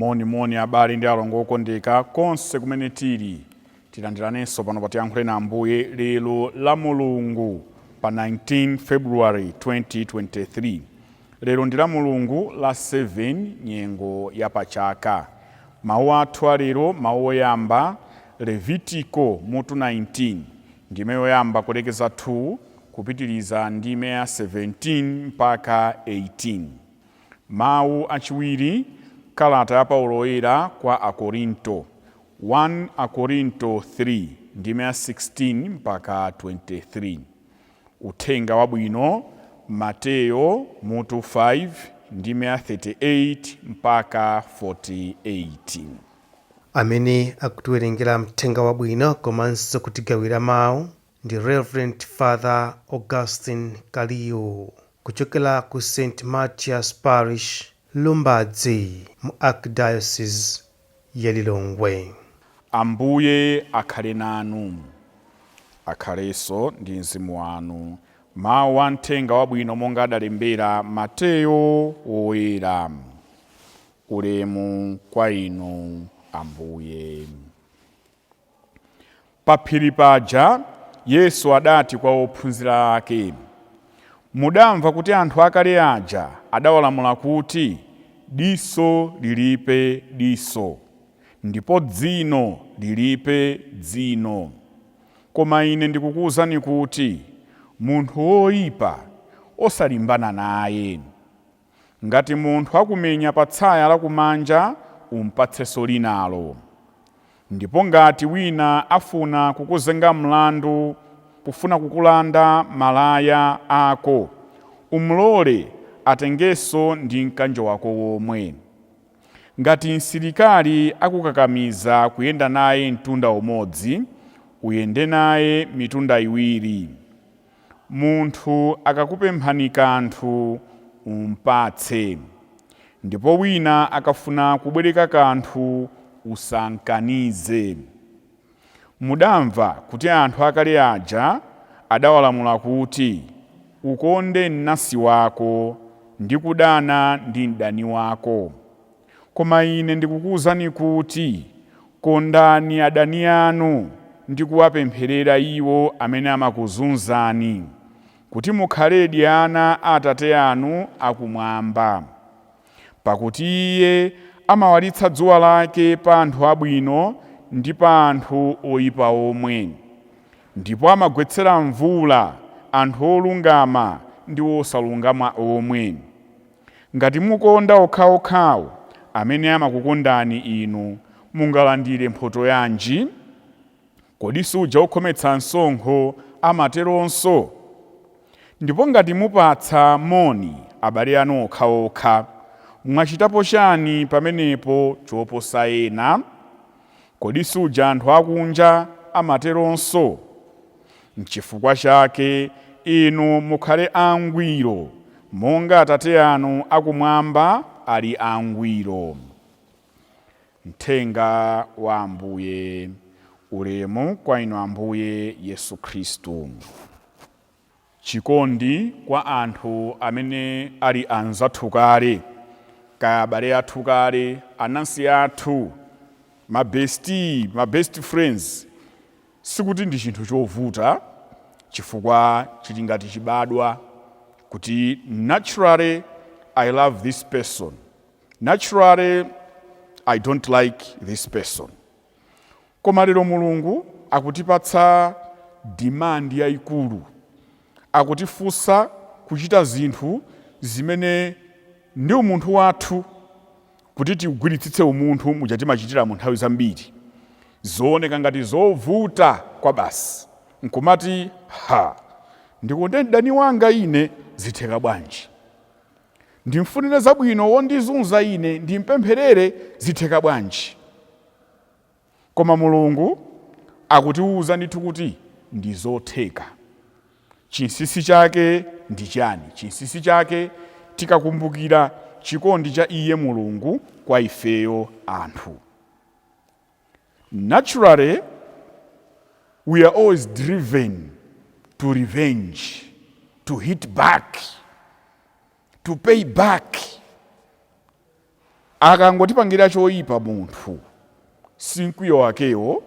Moni abale ndi alongo okondeka konse kumene tilandiranenso pano patiyankhule na Ambuye lero la Mulungu pa 19 February 2023. Lero ndi la Mulungu la 7 nyengo ya Pachaka. Mawu athu alero mawu oyamba Levitiko mutu 19 ndime yoyamba kulekeza 2 kupitiliza ndime ya 17 mpaka 18. Mawu achiwiri kalata ya Paulo oyera kwa Akorinto 1 Akorinto 3 ndime ya 16 mpaka 23. Uthenga wabwino Mateyo mutu 5 ndime ya 38 mpaka 48. Amene akutiwerengera mthenga wabwino komanso kutigawira mawu ndi Reverend Father Augustine Kaliu kuchokera ku St. Matthias Parish, Lumbadzi, mu Archdiocese ya Lilongwe. Ambuye akhale nanu, akhalenso ndi mzimu wanu. Mawu a mthenga wabwino monga adalembera Mateyo woyera. Ulemu kwa inu Ambuye. Pa phiri paja Yesu adati kwa ophunzira ake, mudamva kuti anthu akale aja adawalamula kuti diso lilipe diso ndipo dzino lilipe dzino. Koma ine ndikukuwuzani kuti munthu woyipa osalimbana naye. Ngati munthu akumenya pa tsaya lakumanja umpatsenso linalo. Ndipo ngati wina afuna kukuzenga mlandu kufuna kukulanda malaya ako, umulole atengenso ndi mkanjo wako womwe. Ngati msilikali akukakamiza kuyenda naye mtunda umodzi, uyende naye mitunda iwiri. Munthu akakupemphani kanthu umpatse. Ndipo wina akafuna kubwereka kanthu usankanize. Mudamva kuti anthu akale aja adawalamula kuti ukonde mnansi wako ndi kudana ndi mdani wako. Koma ine ndikukuwuzani kuti kondani adani anu ndi kuwapempherera iwo amene amakuzunzani, kuti mukhaledi ana a Atate anu akumwamba. Pakuti Iye amawalitsa dzuwa lake pa anthu abwino ndi pa anthu oyipa omwe, ndipo amagwetsera mvula anthu olungama ndi osalungama omwe. Ngati mukonda okhaokhawo amene amakukondani inu, mungalandire mphotho yanji? Kodi suja okhometsa msonkho amateronso? Ndipo ngati mupatsa moni abale anu okhaokha, mwachitapo chani pamenepo choposa ena? Kodi suja anthu akunja amateronso? N'chifukwa chake inu mukhale angwiro monga Atate anu akumwamba ali angwiro. Mthenga wa Ambuye. Ulemu kwa inu Ambuye Yesu Khristu. Chikondi kwa anthu amene ali anzathu kale, kaya abale athu kale, anansi athu, ma best friends, sikuti ndi chinthu chovuta, chifukwa chili ngati chibadwa kuti naturally I love this person, naturally I don't like this person. Koma lero Mulungu akutipatsa demand yayikulu, akutifunsa kuchita zinthu zimene ndi umunthu wathu, kuti tigwiritsitse umunthu muja timachitira mu nthawi zambiri, zooneka ngati zovuta kwa basi. Nkumati ndikonde mdani wanga ine zitheka bwanji? Ndimfunire zabwino wondizunza ine ndimpempherere zitheka bwanji? Koma Mulungu akutiwuza ndithu kuti ndi zotheka. Chinsinsi chake ndi chani? Chinsinsi chake tikakumbukira chikondi cha Iye Mulungu kwa ifeyo anthu. Naturally, we are always driven to revenge, to hit back, to pay back. akangotipangira choyipa munthu si mkwiyo wakewo,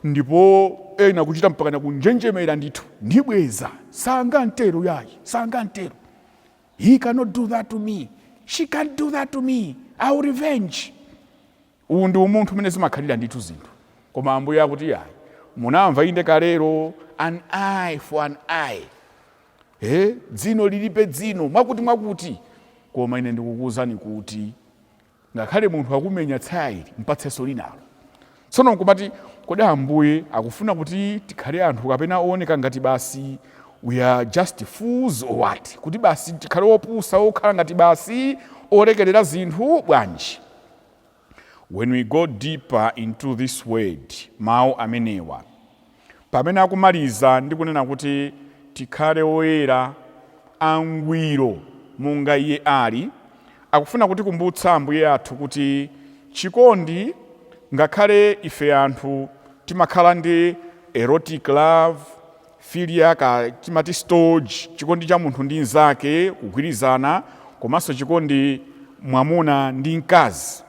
ndipo ena kuchita mpakana kunjenjemera ndithu ndibweza sangantero yayi sangantero, he cannot do that to me, she can't do that to me, I will revenge. Uwu ndi umunthu umene zimakhalira ndithu zinthu. Koma Ambuye akuti yayi munamva inde kalero, an eye for an eye, dzino lilipe dzino, mwakuti koma ine ndikukuwuzani kuti ngakhale munthu akumenya tsayili mpatsenso linalo. Tsono nkumati kodi Ambuye akufuna kuti tikhale anthu kapena ooneka ngati basi we are just fools or what? Kuti basi tikhale opusa okhala ngati basi olekerera zinthu bwanji? When we go deeper into this word, mawu amenewa pamene akumaliza ndi kunena kuti tikhale oyera angwiro monga iye ali, akufuna kuti kumbutsa Ambuye athu kuti chikondi, ngakhale ife anthu timakhala ndi erotic love, philia timati storge, chikondi cha munthu ndi nzake kugwirizana, komanso chikondi mwamuna ndi mkazi.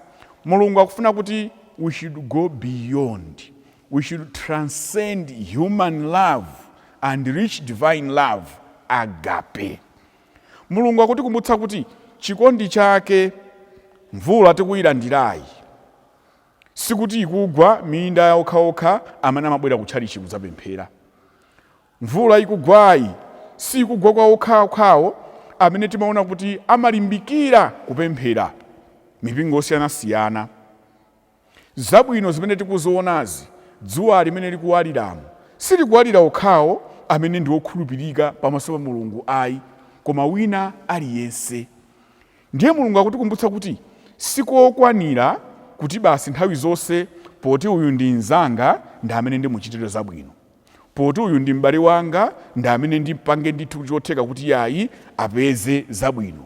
Mulungu akufuna kuti we should go beyond, we should transcend human love and reach divine love, agape. Mulungu akutikumbutsa kuti chikondi chake mvula tikuyilandirayi sikuti ikugwa minda ya okhaokha amene amabwera kutchalichi kudzapemphera. Mvula ikugwayi si ikugwa kwa okhaokhawo amene timaona kuti amalimbikira kupemphera mipingo osiyanasiyana. Zabwino zimene tikuzionazi, dzuwa limene likuwaliramo silikuwalira okhawo amene ndi okhulupirika pamaso pa Mulungu ayi, koma wina aliyense. Ndiye Mulungu akutikumbutsa kuti sikokwanira kuti basi nthawi zonse poti uyu ndi nzanga ndi amene ndimuchitire zabwino, poti uyu ndi m'bale wanga ndi amene ndimpange ndithu chotheka kuti yayi apeze zabwino.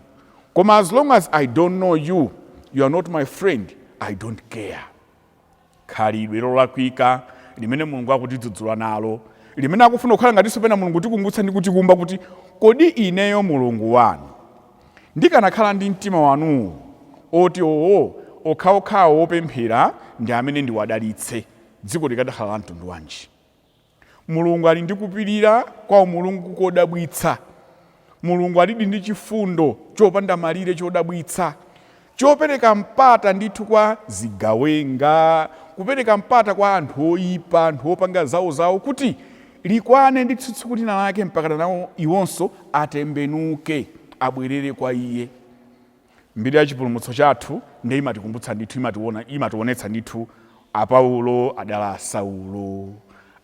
Koma as long as I don't know you, you are not my friend, I don't care. Khalidwe lolakwika limene Mulungu akutidzudzula nalo, limene akufuna kukhala ngatinso pena Mulungu tikumbutsa ndi kutikumba kuti kodi ineyo Mulungu wanu ndikanakhala ndi mtima wanuwu oti okhaokhawo opemphera ndi amene ndiwadalitse, dziko likadakhala la mtundu wanji? Mulungu ali ndi kupirira kwa Mulungu kodabwitsa. Mulungu alidi ndi chifundo chopanda malire chodabwitsa, chopereka mpata ndithu kwa zigawenga, kupereka mpata kwa anthu oyipa, anthu opanga zawo kuti likwane ndi tsiku lina lake mpaka nawo iwonso atembenuke abwerere kwa iye. Mbiri ya chipulumutso chathu ndi imatikumbutsa ndithu, imationetsa ndithu Apaulo adala Saulo,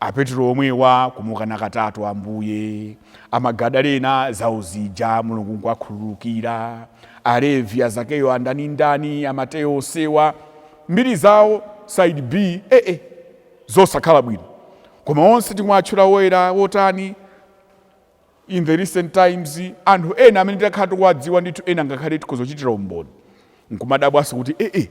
Apetro omwewa kumukana katatu Ambuye, Amagadalena zawo zija Mulungu nkwakhululukira, Alevi azakeyo andani Amateo osewa, mbiri zawo side B zosakhala bwino. Koma onse timwatchula woyera wotani in the recent times, anthu ena amene tikakhala tikuwadziwa ndithu, ena ngakhale tikuzochitira umboni nkumadabwasi kuti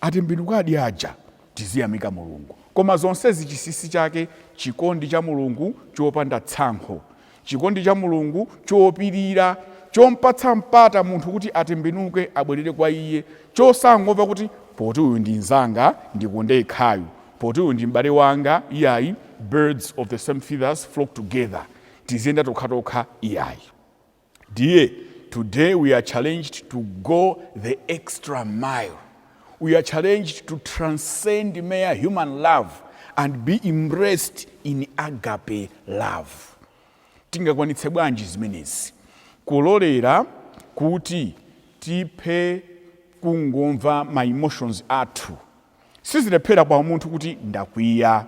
atembenukadi aja tiziyamika Mulungu. Koma zonsezi chisisi chake chikondi cha Mulungu chopanda tsankho, chikondi cha Mulungu chopirira, chompatsa mpata munthu kuti atembenuke abwerere kwa iye, chosangomva kuti poti uyu ndi nzanga ndikonde ikhayu, poti uyu ndi m'bale wanga iyayi, birds of the same feathers flock together, tiziyenda tokha iyayi. Ndiye today we are challenged to go the extra mile. We are challenged to transcend mere human love and be embraced in agape love. Tingakwanitse bwanji zimenezi? Kulolera kuti tiphe kungomva ma emotions athu. Sizilephera kwa munthu kuti ndakwiya,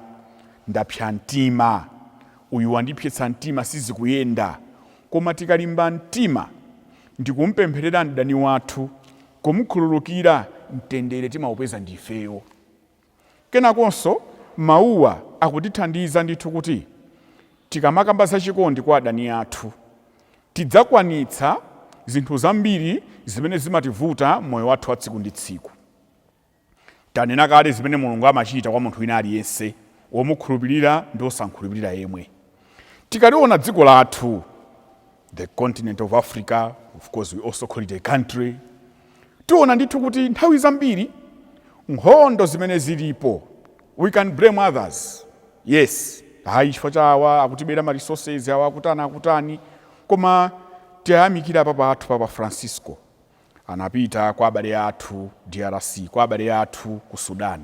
ndapsa mtima, uyu wandipyetsa mtima sizikuyenda. Koma tikalimba mtima ndikumpempherera mdani wathu, kumukhululukira, mtendere timaupeza ndifeyo. Kenakonso mawuwa akutithandiza ndithu kuti tikamakamba za chikondi kwa adani athu tidzakwanitsa zinthu zambiri zimene zimativuta moyo wathu wa tsiku ndi tsiku. Tanena kale zimene Mulungu amachita kwa munthu wina aliyense, womukhulupirira ndi osankhulupirira yemwe. Tikaliona dziko lathu, the continent of Africa, of course we also call it a country, tiona ndithu kuti nthawi zambiri nkhondo zimene zilipo, we can blame others. Yes, hayi chifukwa cha awa akutibera ma resources, awa akutani, koma tiyamikira papa athu Papa Francisco anapita kwa abale athu DRC, kwa abale athu ku Sudan,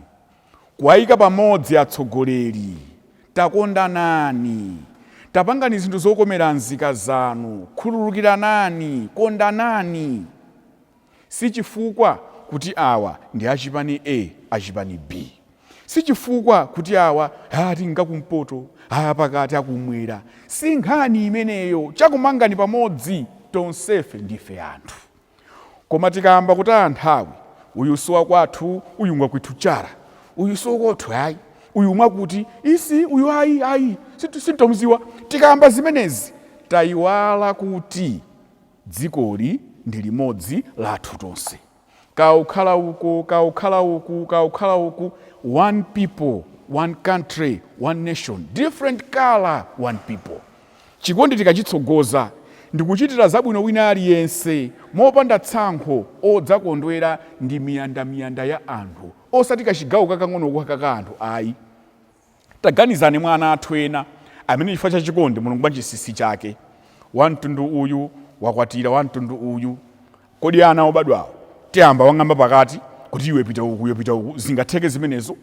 kuwayika pamodzi atsogoleri, takondanani, tapangani zinthu zokomera nzika zanu, khululukiranani, kondanani. Si chifukwa kuti awa ndi achipani A, achipani B. Si chifukwa kuti awa tinga kumpoto, pakati akumwera. Si nkhani imeneyo, chakumangani pamodzi, tonsefe ndife anthu. Koma tikamba kuti anthawi, uyu sowa kwathu, uyu ngwa kwithu chara, uyu sowa kwathu ayi, uyu mwakuti, isi uyu ayi, sintomziwa. Tikamba zimenezi, tayiwala kuti dzikoli ndi limodzi lathu tonse. Kaukhala uku, one people, one country, one nation, different color, one people. Chikondi tikachitsogoza ndikuchitira zabwino wina aliyense mopanda tsankho, odzakondwera ndi miyanda ya anthu, osati kachigawo kakang'ono kakaka anthu ayi. Taganizane mwana athu ena amene chifukwa cha chikondi Mulungu bwanjisisi chake, wamtundu uyu wakwatira wamtundu uyu, kodi ana obadwawo tiyamba wang'amba pakati kuti iwe pita uku, zingatheke zimenezo?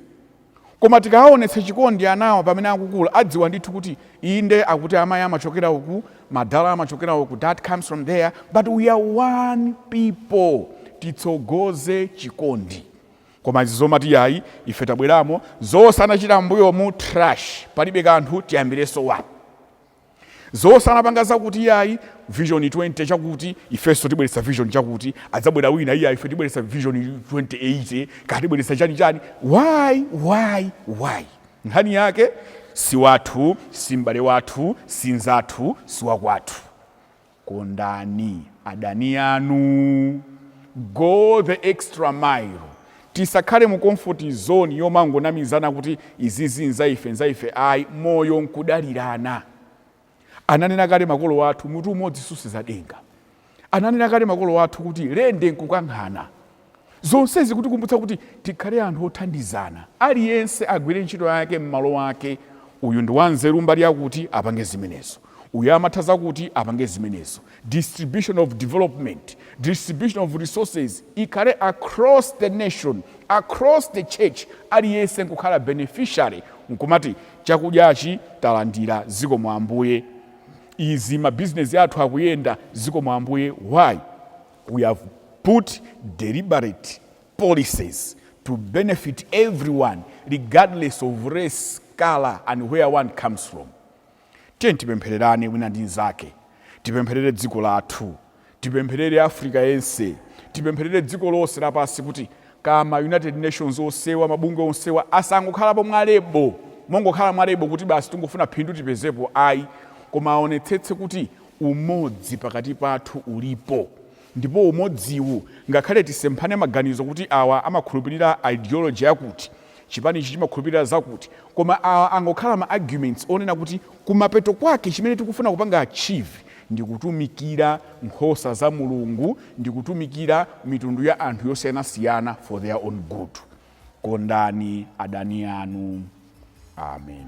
Koma tikaonetsa chikondi anawo pamene akukula, adziwa ndithu kuti inde akuti amayi amachokera uku, madala amachokera uku, that comes from there, but we are one people. Titsogoze chikondi. Koma zizomati yayi ife tabweramo zosanachita mbuyo mu trash, palibe kanthu tiyambireso wapo. Zosanapanga zakuti yayi vision 20 chakuti ifeso tibweretsa vision chakuti, adzabwera wina iye ife tibweretsa vision 28 katibweretsa chani. Why? Nkhani yake si wathu, si mbale wathu, si nzathu, si wakwathu. Kondani adani anu, go the extra mile. Tisakhale mu comfort zone yomangonamizana kuti izizi nzaife ayi, moyo nkudalirana. Ananena kale makolo wathu mutu umodzi susiza denga. Ananena kale makolo wathu kuti lende nkukankhana. Zonsezi kuti kumbutsa kuti tikhale anthu othandizana, aliyense agwire ntchito yake m'malo wake. Uyu ndi wanzeru mbali yakuti apange zimenezo, uyu amathaza kuti apange zimenezo. Distribution of development, distribution of resources ikhale across the nation, across the church, aliyense nkukhala beneficiary. Nkumati chakudyachi talandira, zikomo Ambuye. Izi ma business yathu akuyenda, zikomo Ambuye. Why? We have put deliberate policies to benefit everyone regardless of race, color and where one comes from. Tiye tipemphererane wina ndi nzake, tipempherere dziko lathu, tipempherere Africa yense, tipempherere dziko lonse lapasi kuti kama United Nations onsewa, mabungwe onsewa asangokhalapo mwalebo, mongokhala mwalebo kuti basi tungofuna phindu tipezepo ayi, koma aonetsetse kuti umodzi pakati pathu ulipo. Ndipo umodziwu ngakhale tisemphane maganizo kuti awa amakhulupirira ideology yakuti, chipani ichi chimakhulupirira zakuti, koma awa angokhala ma arguments onena kuti kumapeto kwake chimene tikufuna kupanga achieve ndi kutumikira nkhosa za Mulungu, ndi kutumikira mitundu ya anthu yosiyanasiyana for their own good. Kondani adani anu. Amen.